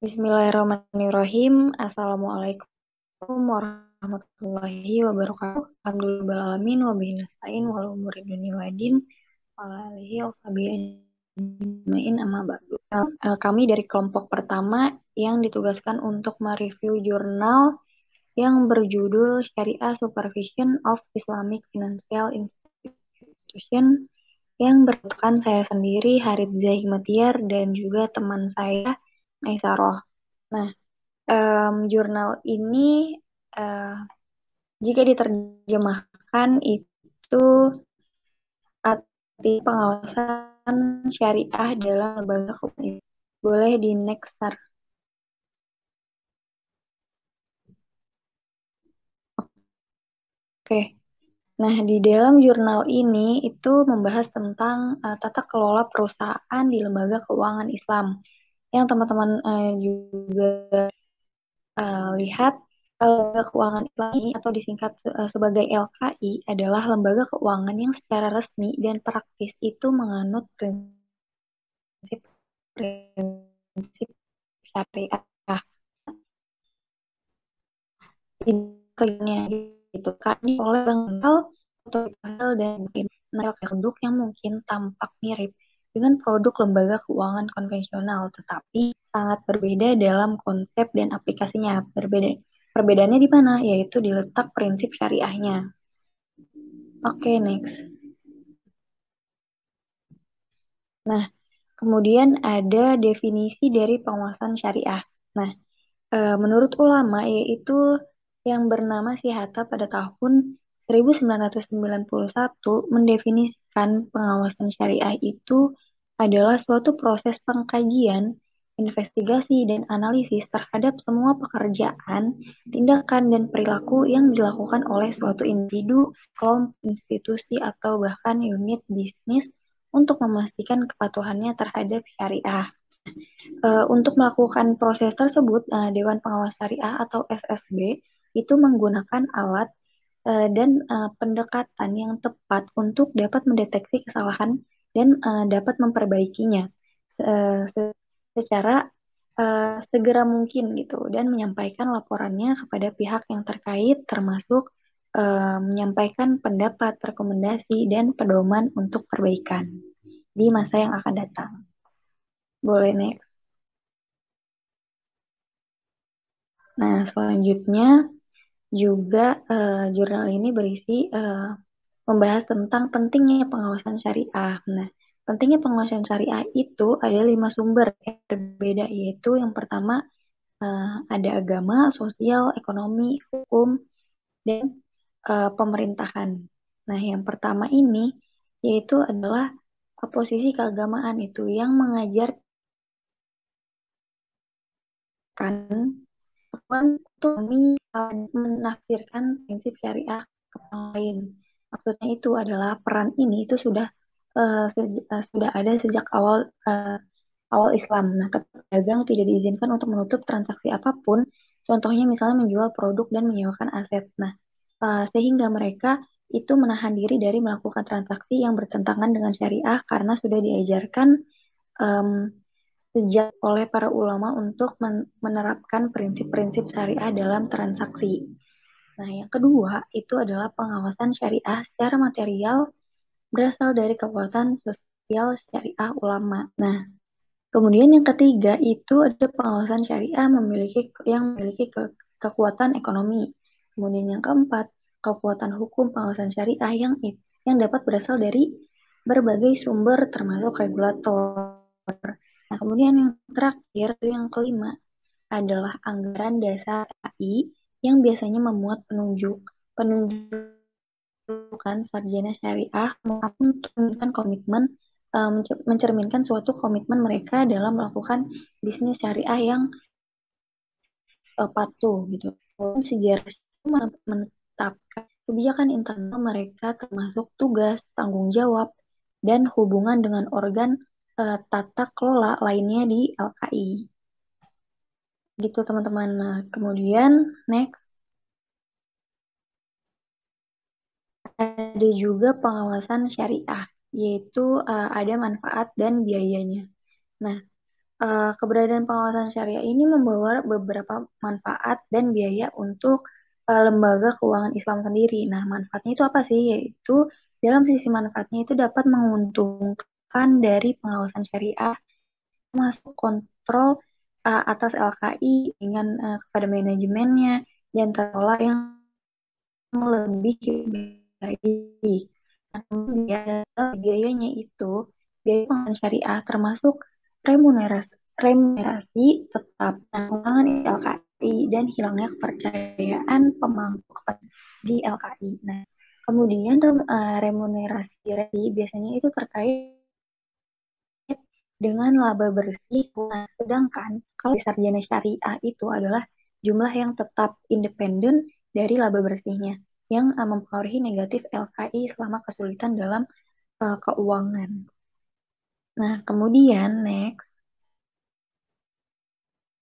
Bismillahirrahmanirrahim. Assalamualaikum warahmatullahi wabarakatuh. Alhamdulillahirrahmanirrahim. Wabihi nasta'in wal umuri dunya waddin. Wa alihi wa sahbihi ajmain amma ba'du. Kami dari kelompok pertama yang ditugaskan untuk mereview jurnal yang berjudul Syariah Supervision of Islamic Financial Institution yang bertuliskan saya sendiri, Haritza Hikmatiar, dan juga teman saya, Aisaroh. Nah, jurnal ini eh, jika diterjemahkan itu arti pengawasan syariah dalam lembaga keuangan. Boleh di next, Sar. Oke. Nah, di dalam jurnal ini itu membahas tentang tata kelola perusahaan di lembaga keuangan Islam. Yang teman-teman juga lihat, lembaga keuangan Islam ini atau disingkat sebagai LKI adalah lembaga keuangan yang secara resmi dan praktis itu menganut prinsip syariah kliennya gitu kan oleh bank sentral, otoritas dan bentuk yang mungkin tampak mirip dengan produk lembaga keuangan konvensional, tetapi sangat berbeda dalam konsep dan aplikasinya. Perbedaannya di mana? Yaitu di letak prinsip syariahnya. Oke, next. Nah, kemudian ada definisi dari penguasaan syariah. Nah, menurut ulama yaitu yang bernama Syihata pada tahun 1991 mendefinisikan pengawasan syariah itu adalah suatu proses pengkajian, investigasi, dan analisis terhadap semua pekerjaan, tindakan, dan perilaku yang dilakukan oleh suatu individu, kelompok, institusi, atau bahkan unit bisnis untuk memastikan kepatuhannya terhadap syariah. Untuk melakukan proses tersebut, Dewan Pengawas Syariah atau SSB itu menggunakan alat dan pendekatan yang tepat untuk dapat mendeteksi kesalahan dan dapat memperbaikinya secara segera mungkin gitu dan menyampaikan laporannya kepada pihak yang terkait termasuk menyampaikan pendapat, rekomendasi, dan pedoman untuk perbaikan di masa yang akan datang. Boleh next. Nah, selanjutnya juga jurnal ini berisi membahas tentang pentingnya pengawasan syariah. Nah, pentingnya pengawasan syariah itu ada 5 sumber yang berbeda, yaitu yang pertama ada agama, sosial, ekonomi, hukum, dan pemerintahan. Nah, yang pertama ini yaitu adalah posisi keagamaan itu yang mengajarkan untuk menafsirkan prinsip syariah ke orang lain. Maksudnya itu adalah peran ini itu sudah ada sejak awal Islam. Nah, pedagang tidak diizinkan untuk menutup transaksi apapun, contohnya misalnya menjual produk dan menyewakan aset. Nah, sehingga mereka itu menahan diri dari melakukan transaksi yang bertentangan dengan syariah karena sudah diajarkan em, sejak oleh para ulama untuk menerapkan prinsip-prinsip syariah dalam transaksi. Nah, yang kedua itu adalah pengawasan syariah secara material berasal dari kekuatan sosial syariah ulama. Nah, kemudian yang ketiga itu ada pengawasan syariah memiliki kekuatan ekonomi. Kemudian yang keempat, kekuatan hukum pengawasan syariah yang dapat berasal dari berbagai sumber termasuk regulator. Nah, kemudian yang terakhir, yang kelima, adalah anggaran dasar AI yang biasanya memuat penunjukan sarjana syariah untuk mencerminkan suatu komitmen mereka dalam melakukan bisnis syariah yang patuh gitu. Sejarah menetapkan kebijakan internal mereka termasuk tugas, tanggung jawab, dan hubungan dengan organ tata kelola lainnya di LKI. Gitu teman-teman. Nah, kemudian next ada juga pengawasan syariah, yaitu ada manfaat dan biayanya. Nah, keberadaan pengawasan syariah ini membawa beberapa manfaat dan biaya untuk lembaga keuangan Islam sendiri. Nah, manfaatnya itu apa sih? Yaitu dalam sisi manfaatnya itu dapat menguntungkan dari pengawasan syariah, masuk kontrol atas LKI dengan kepada manajemennya dan tata kelola yang lebih baik. Nah, kemudian biayanya itu biaya pengawasan syariah termasuk remunerasi tetap pengurangan LKI dan hilangnya kepercayaan pemangku di LKI. Nah, kemudian remunerasi biasanya itu terkait dengan laba bersih. Nah, sedangkan kalau sarjana syariah itu adalah jumlah yang tetap independen dari laba bersihnya yang mempengaruhi negatif LKI selama kesulitan dalam keuangan. Nah, kemudian next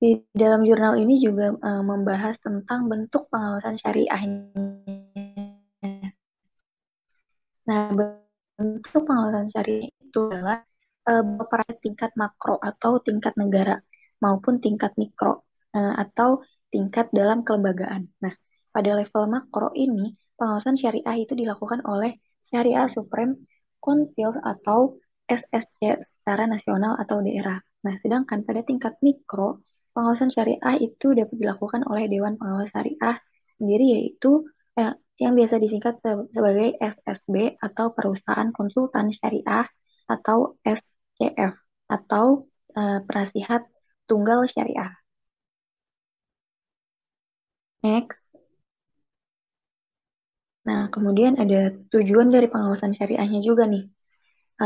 di dalam jurnal ini juga membahas tentang bentuk pengawasan syariahnya. Nah, bentuk pengawasan syariah itu adalah beberapa tingkat makro atau tingkat negara maupun tingkat mikro atau tingkat dalam kelembagaan. Nah, pada level makro ini pengawasan syariah itu dilakukan oleh Syariah Supreme Council atau SSC secara nasional atau daerah. Nah, sedangkan pada tingkat mikro pengawasan syariah itu dapat dilakukan oleh Dewan Pengawas Syariah sendiri yaitu yang biasa disingkat sebagai SSB atau Perusahaan Konsultan Syariah atau SCF atau Penasihat Tunggal Syariah. Next. Nah, kemudian ada tujuan dari pengawasan syariahnya juga nih,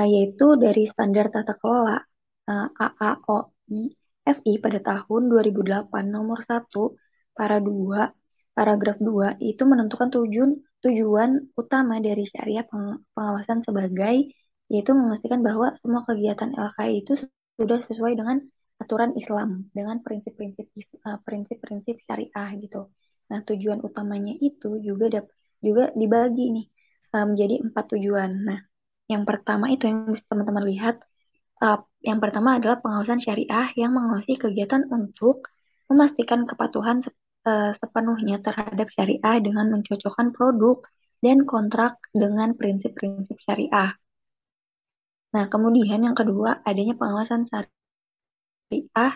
yaitu dari standar tata kelola AAOI FI pada tahun 2008 nomor 1 para 2 paragraf 2 itu menentukan tujuan utama dari syariah pengawasan sebagai yaitu memastikan bahwa semua kegiatan LKI itu sudah sesuai dengan aturan Islam dengan prinsip-prinsip syariah gitu. Nah, tujuan utamanya itu juga dibagi nih menjadi 4 tujuan. Nah, yang pertama itu yang bisa teman-teman lihat, yang pertama adalah pengawasan syariah yang mengawasi kegiatan untuk memastikan kepatuhan sepenuhnya terhadap syariah dengan mencocokkan produk dan kontrak dengan prinsip-prinsip syariah. Nah, kemudian yang kedua adanya pengawasan syariah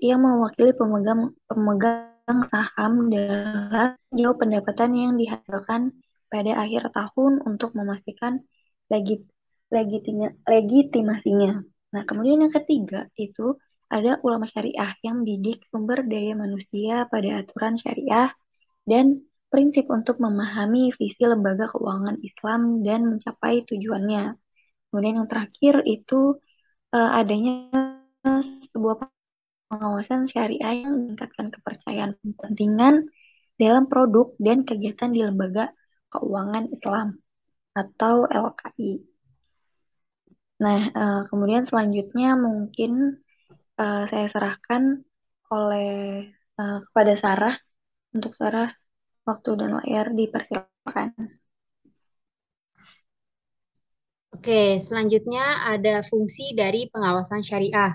yang mewakili pemegang pemegang saham dalam jauh pendapatan yang dihasilkan pada akhir tahun untuk memastikan legit, legitimasinya. Nah, kemudian yang ketiga itu ada ulama syariah yang mendidik sumber daya manusia pada aturan syariah dan prinsip untuk memahami visi lembaga keuangan Islam dan mencapai tujuannya. Kemudian yang terakhir itu adanya sebuah pengawasan syariah yang meningkatkan kepercayaan kepentingan dalam produk dan kegiatan di lembaga keuangan Islam atau LKI. Nah, kemudian selanjutnya mungkin saya serahkan oleh kepada Sarah. Untuk Sarah, waktu dan layar dipersilakan. Oke, selanjutnya ada fungsi dari pengawasan syariah.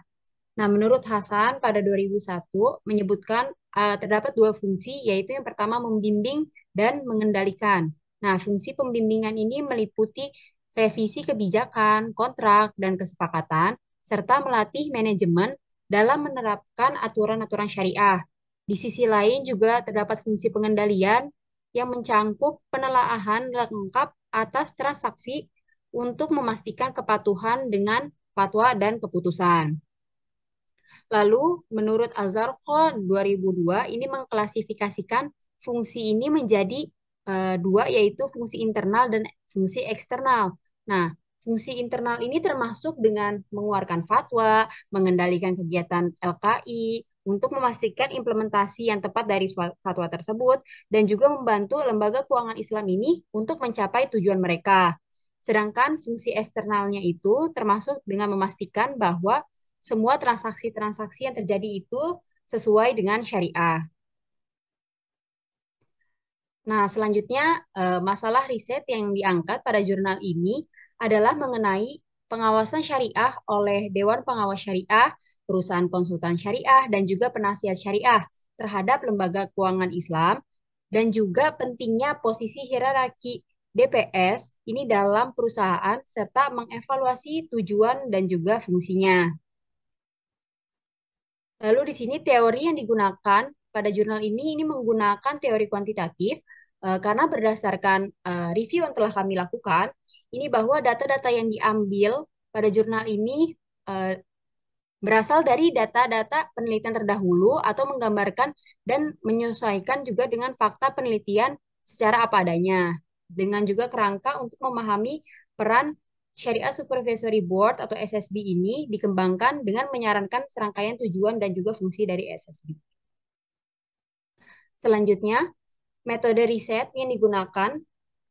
Nah, menurut Hasan pada 2001 menyebutkan terdapat dua fungsi, yaitu yang pertama membimbing dan mengendalikan. Nah, fungsi pembimbingan ini meliputi revisi kebijakan, kontrak, dan kesepakatan, serta melatih manajemen dalam menerapkan aturan-aturan syariah. Di sisi lain juga terdapat fungsi pengendalian yang mencangkup penelaahan lengkap atas transaksi untuk memastikan kepatuhan dengan fatwa dan keputusan. Lalu, menurut Azarqon 2002, ini mengklasifikasikan fungsi ini menjadi dua, yaitu fungsi internal dan fungsi eksternal. Nah, fungsi internal ini termasuk dengan mengeluarkan fatwa, mengendalikan kegiatan LKI, untuk memastikan implementasi yang tepat dari fatwa tersebut, dan juga membantu lembaga keuangan Islam ini untuk mencapai tujuan mereka. Sedangkan fungsi eksternalnya itu termasuk dengan memastikan bahwa semua transaksi-transaksi yang terjadi itu sesuai dengan syariah. Nah, selanjutnya masalah riset yang diangkat pada jurnal ini adalah mengenai pengawasan syariah oleh Dewan Pengawas Syariah, perusahaan konsultan syariah, dan juga penasihat syariah terhadap lembaga keuangan Islam, dan juga pentingnya posisi hierarki DPS ini dalam perusahaan serta mengevaluasi tujuan dan juga fungsinya. Lalu di sini teori yang digunakan pada jurnal ini menggunakan teori kuantitatif karena berdasarkan review yang telah kami lakukan, ini bahwa data-data yang diambil pada jurnal ini eh, berasal dari data-data penelitian terdahulu atau menggambarkan dan menyesuaikan juga dengan fakta penelitian secara apa adanya, dengan juga kerangka untuk memahami peran Syariah Supervisory Board atau SSB ini dikembangkan dengan menyarankan serangkaian tujuan dan juga fungsi dari SSB. Selanjutnya, metode riset yang digunakan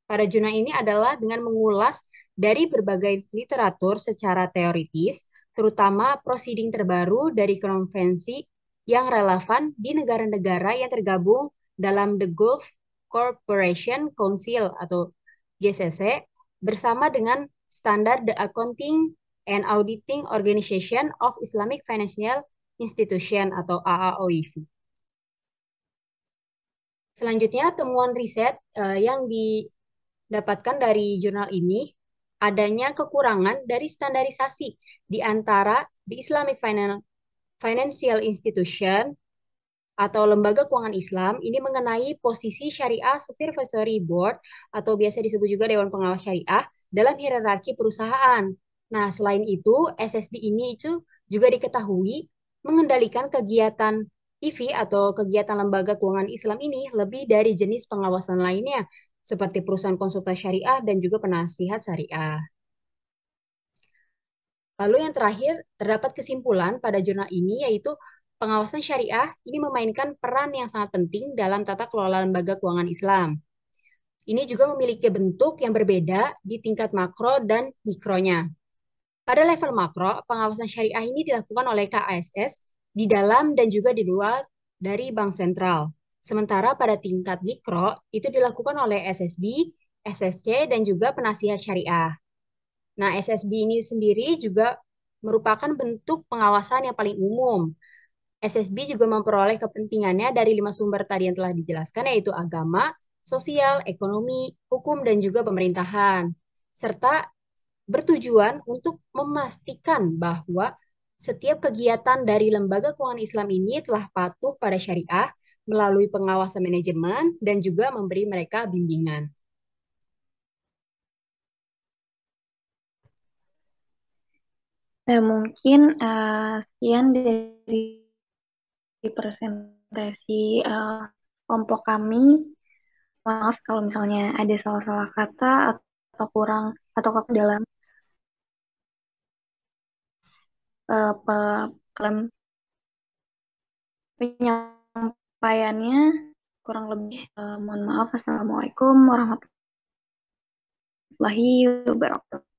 pada jurnal ini adalah dengan mengulas dari berbagai literatur secara teoritis, terutama proceeding terbaru dari konvensi yang relevan di negara-negara yang tergabung dalam The Gulf Cooperation Council atau GCC bersama dengan standar The Accounting and Auditing Organization of Islamic Financial Institution atau AAOIFI. Selanjutnya, temuan riset yang didapatkan dari jurnal ini adanya kekurangan dari standarisasi di antara the Islamic Financial Institution atau lembaga keuangan Islam ini mengenai posisi Syariah Supervisory Board atau biasa disebut juga Dewan Pengawas Syariah dalam hierarki perusahaan. Nah, selain itu, SSB ini itu juga diketahui mengendalikan kegiatan IV atau kegiatan lembaga keuangan Islam ini lebih dari jenis pengawasan lainnya, seperti perusahaan konsultan syariah dan juga penasihat syariah. Lalu yang terakhir, terdapat kesimpulan pada jurnal ini yaitu pengawasan syariah ini memainkan peran yang sangat penting dalam tata kelola lembaga keuangan Islam. Ini juga memiliki bentuk yang berbeda di tingkat makro dan mikronya. Pada level makro, pengawasan syariah ini dilakukan oleh KASS di dalam dan juga di luar dari bank sentral. Sementara pada tingkat mikro, itu dilakukan oleh SSB, SSC, dan juga penasihat syariah. Nah, SSB ini sendiri juga merupakan bentuk pengawasan yang paling umum. SSB juga memperoleh kepentingannya dari 5 sumber tadi yang telah dijelaskan, yaitu agama, sosial, ekonomi, hukum, dan juga pemerintahan. Serta bertujuan untuk memastikan bahwa setiap kegiatan dari lembaga keuangan Islam ini telah patuh pada syariah melalui pengawasan manajemen dan juga memberi mereka bimbingan. Nah, mungkin sekian dari presentasi kelompok kami. Maaf kalau misalnya ada salah-salah kata atau kurang atau dalam uh, penyampaiannya kurang lebih mohon maaf. Assalamualaikum warahmatullahi wabarakatuh.